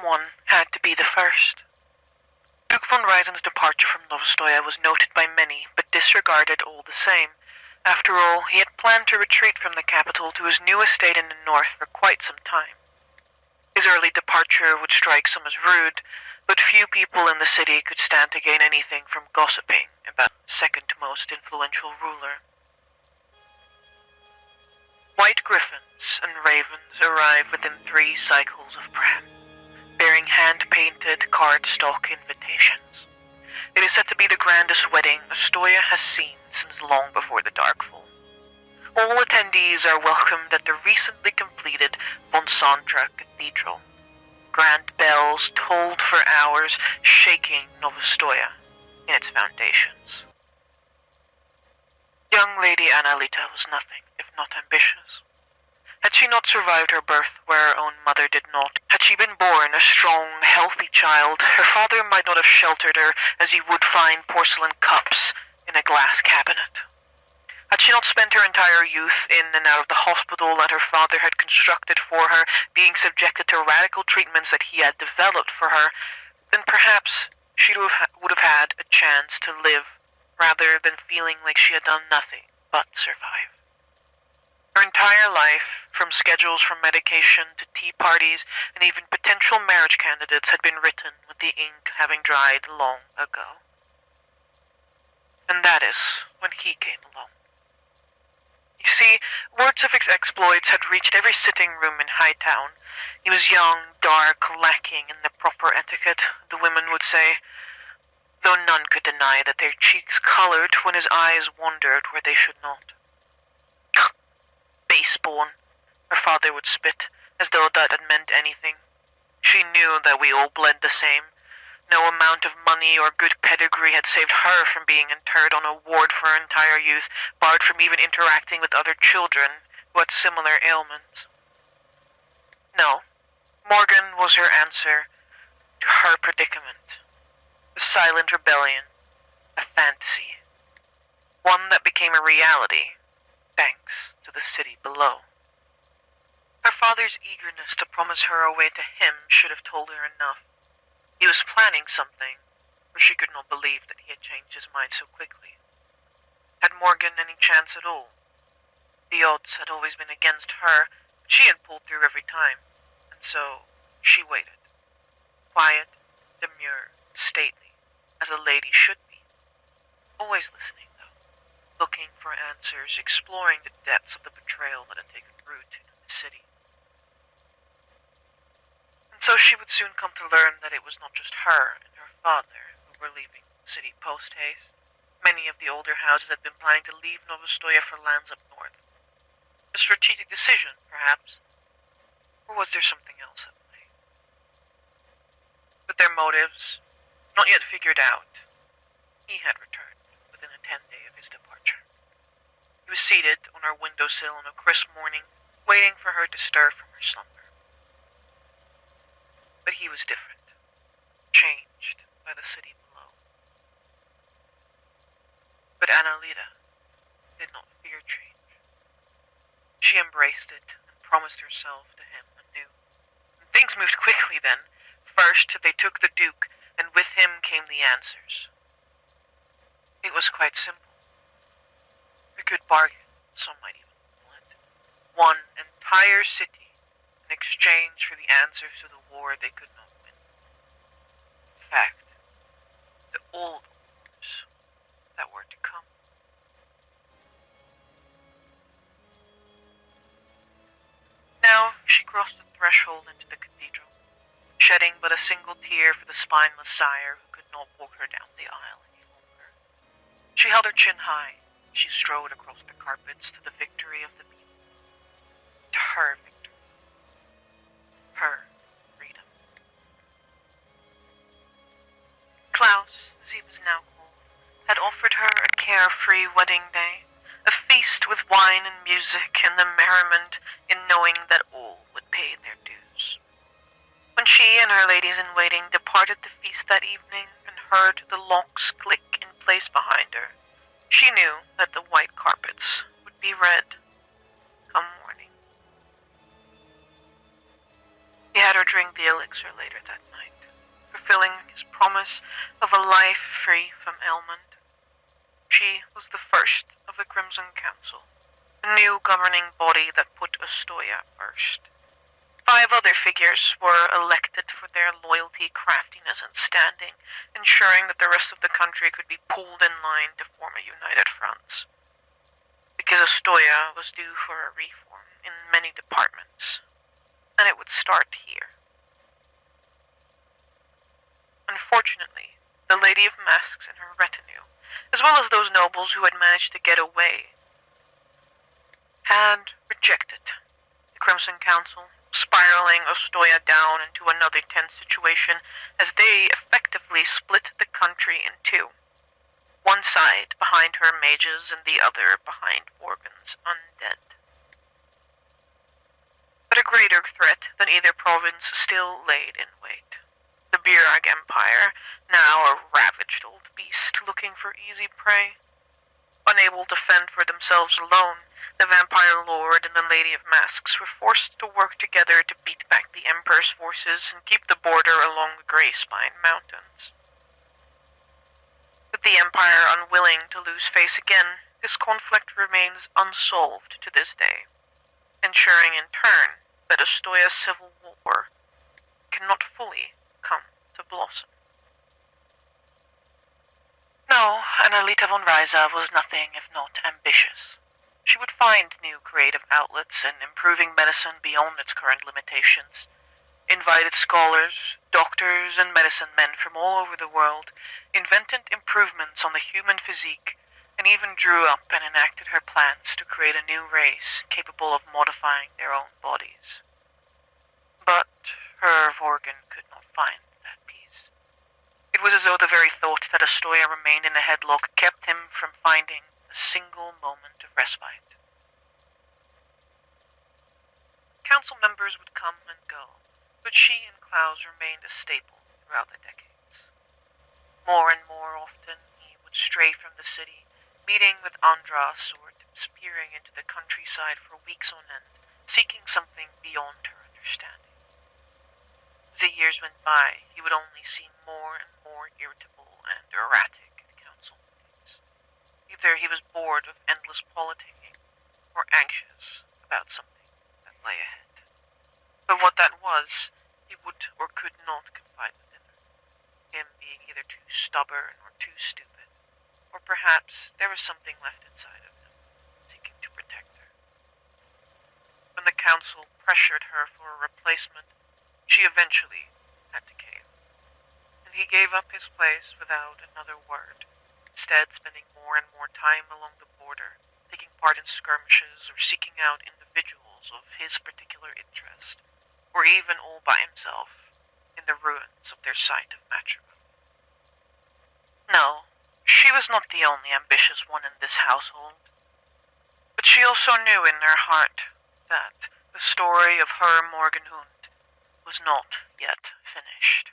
one had to be the first. Duke von Ryzen's departure from Novostoya was noted by many, but disregarded all the same. After all, he had planned to retreat from the capital to his new estate in the north for quite some time. His early departure would strike some as rude, but few people in the city could stand to gain anything from gossiping about the second most influential ruler. White griffins and ravens arrive within 3 cycles of Bran, bearing hand-painted cardstock invitations. It is said to be the grandest wedding Astoria has seen since long before the Darkfall. All attendees are welcomed at the recently completed Von Santra Cathedral. Grand bells tolled for hours, shaking Novostoya in its foundations. Young Lady Annalita was nothing if not ambitious. Had she not survived her birth where her own mother did not, had she been born a strong, healthy child, her father might not have sheltered her as he would find porcelain cups in a glass cabinet. Had she not spent her entire youth in and out of the hospital that her father had constructed for her, being subjected to radical treatments that he had developed for her, then perhaps she would have had a chance to live, rather than feeling like she had done nothing but survive. Her entire life, from schedules for medication to tea parties and even potential marriage candidates, had been written with the ink having dried long ago. And that is when he came along. You see, words of his exploits had reached every sitting room in Hightown. He was young, dark, lacking in the proper etiquette, the women would say, though none could deny that their cheeks colored when his eyes wandered where they should not. Baseborn, her father would spit, as though that had meant anything. She knew that we all bled the same. No amount of money or good pedigree had saved her from being interred on a ward for her entire youth, barred from even interacting with other children who had similar ailments. No, Morgen was her answer to her predicament. A silent rebellion, a fantasy. One that became a reality, thanks to the city below. Her father's eagerness to promise her a way to him should have told her enough. He was planning something, for she could not believe that he had changed his mind so quickly. Had Morgen any chance at all? The odds had always been against her, but she had pulled through every time, and so she waited. Quiet, demure, stately, as a lady should be. Always listening, though, looking for answers, exploring the depths of the betrayal that had taken root in the city. And so she would soon come to learn that it was not just her and her father who were leaving the city post-haste. Many of the older houses had been planning to leave Novostoya for lands up north. A strategic decision, perhaps. Or was there something else at play? With their motives not yet figured out, he had returned within a 10-day of his departure. He was seated on her windowsill on a crisp morning, waiting for her to stir from her slumber. But he was different, changed by the city below. But Annalita did not fear change. She embraced it and promised herself to him anew. And things moved quickly then. First, they took the Duke, and with him came the answers. It was quite simple. A good bargain, some might even call it. One entire city in exchange for the answers to the war they could not win. In fact, the old wars that were to come. Now she crossed the threshold into the cathedral, shedding but a single tear for the spineless sire who could not walk her down the aisle any longer. She held her chin high. She strode across the carpets to the victory of the people. To her victory. Her freedom. Klaus, as he was now called, had offered her a carefree wedding day, a feast with wine and music and the merriment in knowing that all would pay their dues. When she and her ladies-in-waiting departed the feast that evening and heard the locks click in place behind her, she knew that the white carpets would be red come morning. He had her drink the elixir later that night, fulfilling his promise of a life free from ailment. She was the first of the Crimson Council, a new governing body that put Astoya first. 5 other figures were elected for their loyalty, craftiness, and standing, ensuring that the rest of the country could be pulled in line to form a united front. Because Astoya was due for a reform in many departments, and it would start here. Unfortunately, the Lady of Masks and her retinue, as well as those nobles who had managed to get away, had rejected the Crimson Council, spiraling Astoya down into another tense situation as they effectively split the country in 2. One side behind her mages and the other behind Morgen's undead. But a greater threat than either province still laid in wait. The Birag Empire, now a ravaged old beast looking for easy prey. Unable to fend for themselves alone, the Vampire Lord and the Lady of Masks were forced to work together to beat back the Emperor's forces and keep the border along the Grey Spine Mountains. With the Empire unwilling to lose face again, this conflict remains unsolved to this day, ensuring in turn that Astoya's civil war cannot fully come to blossom. No, Annalita von Ryza was nothing if not ambitious. She would find new creative outlets in improving medicine beyond its current limitations, invited scholars, doctors, and medicine men from all over the world, invented improvements on the human physique, and even drew up and enacted her plans to create a new race capable of modifying their own bodies. But her Morgen could not find that peace. It was as though the very thought that Astoya remained in a headlock kept him from finding a single moment of respite. Council members would come and go, but she and Klaus remained a staple throughout the decades. More and more often, he would stray from the city, meeting with Andras or disappearing into the countryside for weeks on end, seeking something beyond her understanding. As the years went by, he would only seem more and more irritable and erratic at council meetings. Either he was bored of endless politicking, or anxious about something that lay ahead. But what that was, he would or could not confide within her, him being either too stubborn or too stupid, or perhaps there was something left inside of him, seeking to protect her. When the council pressured her for a replacement, she eventually had to cave, and he gave up his place without another word, instead spending more and more time along the border, taking part in skirmishes or seeking out individuals of his particular interest, or even all by himself in the ruins of their site of matrimony. No, she was not the only ambitious one in this household, but she also knew in her heart that the story of her Morgen Hund was not yet finished.